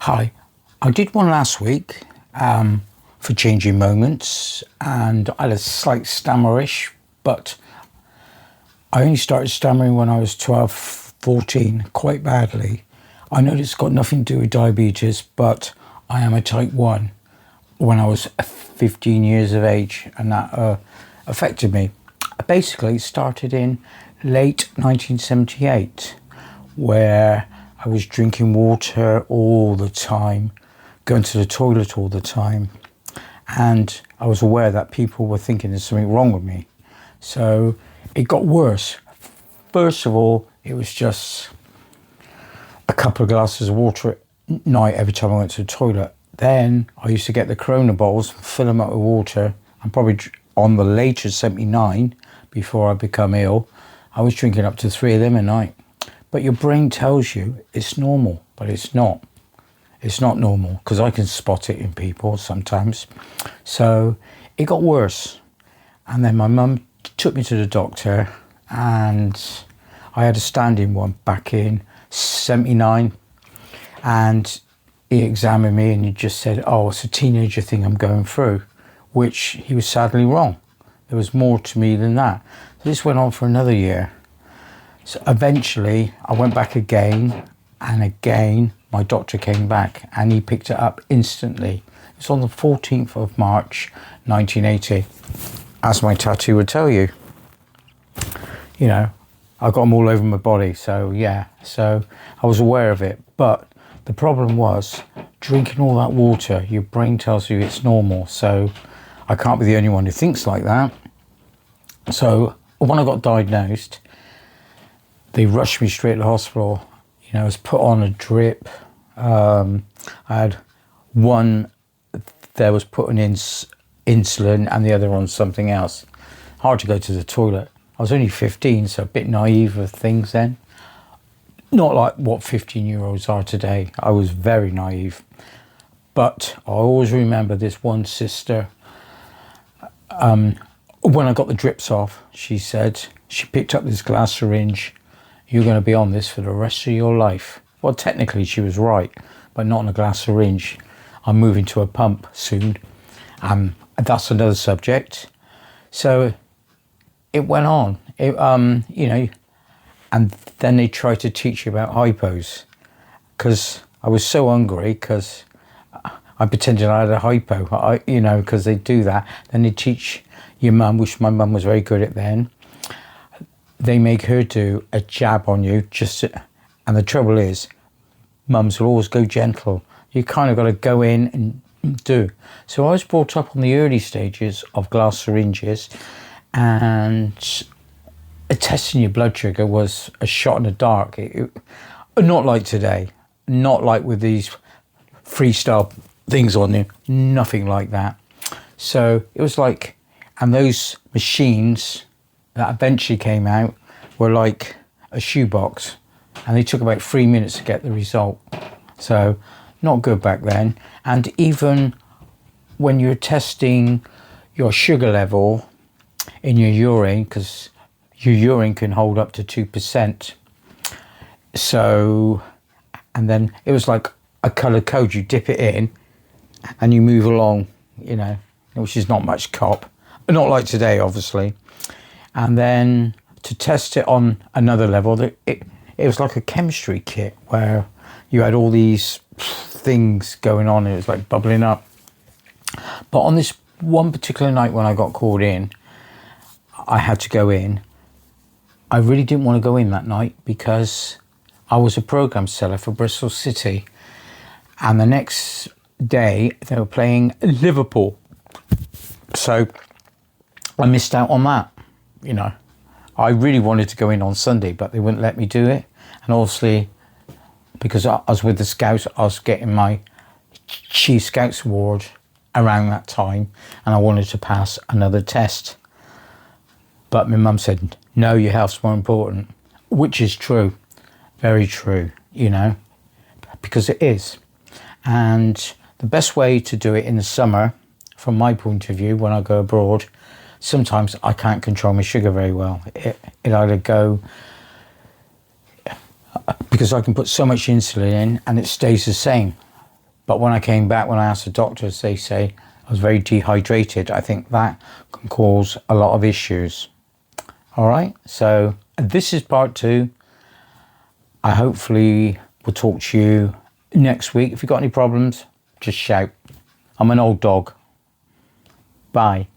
Hi, I did one last week for changing moments, and I had a slight stammerish, but I only started stammering when I was 12, 14, quite badly. I know it's got nothing to do with diabetes, but I am a type 1 when I was 15 years of age, and that affected me. I basically started in late 1978, where I was drinking water all the time, going to the toilet all the time, and I was aware that people were thinking there's something wrong with me. So it got worse. First of all, it was just a couple of glasses of water at night every time I went to the toilet. Then I used to get the Corona bottles, fill them up with water, and probably on the later 79, before I become ill, I was drinking up to 3 of them a night. But your brain tells you it's normal, but it's not. It's not normal, because I can spot it in people sometimes. So it got worse. And then my mum took me to the doctor, and I had a standing one back in 79. And he examined me and he just said, oh, it's a teenager thing I'm going through, which he was sadly wrong. There was more to me than that. So this went on for another year. So eventually I went back again and again. My doctor came back and he picked it up instantly. It was on the 14th of March 1980, as my tattoo would tell you. You know, I got them all over my body, so yeah, so I was aware of it. But the problem was, drinking all that water, your brain tells you it's normal, so I can't be the only one who thinks like that. So when I got diagnosed, they rushed me straight to the hospital. You know, I was put on a drip. I had one that was putting in insulin and the other on something else. Hard to go to the toilet. I was only 15, so a bit naive of things then. Not like what 15-year-olds are today. I was very naive. But I always remember this one sister. When I got the drips off, she said, she picked up this glass syringe. You're going to be on this for the rest of your life. Well, technically she was right, but not on a glass syringe. I'm moving to a pump soon. That's another subject. So it went on. You know, and then they tried to teach you about hypos, because I was so hungry, because I pretended I had a hypo, you know, because they do that. Then they teach your mum, which my mum was very good at then. They make her do a jab on you, and the trouble is, mums will always go gentle. You kind of got to go in and do. So I was brought up on the early stages of glass syringes, and testing your blood sugar was a shot in the dark. Not like today, not like with these freestyle things on you, nothing like that. So it was like, and those machines that eventually came out were like a shoebox, and they took about 3 minutes to get the result. So not good back then. And even when you're testing your sugar level in your urine, because your urine can hold up to 2%. So, and then it was like a colour code. You dip it in and you move along, you know, which is not much cop. Not like today, obviously. And then to test it on another level, it was like a chemistry kit where you had all these things going on. It was like bubbling up. But on this one particular night when I got called in, I had to go in. I really didn't want to go in that night because I was a programme seller for Bristol City. And the next day they were playing Liverpool. So I missed out on that. You know, I really wanted to go in on Sunday, but they wouldn't let me do it. And obviously, because I was with the Scouts, I was getting my Chief Scouts Award around that time, and I wanted to pass another test. But my mum said, no, your health's more important, which is true, very true, you know, because it is. And the best way to do it in the summer, from my point of view, when I go abroad, sometimes I can't control my sugar very well. It either go, because I can put so much insulin in and it stays the same. But when I came back, when I asked the doctors, they say I was very dehydrated. I think that can cause a lot of issues. All right, so this is part 2. I hopefully will talk to you next week. If you've got any problems, just shout. I'm an old dog. Bye.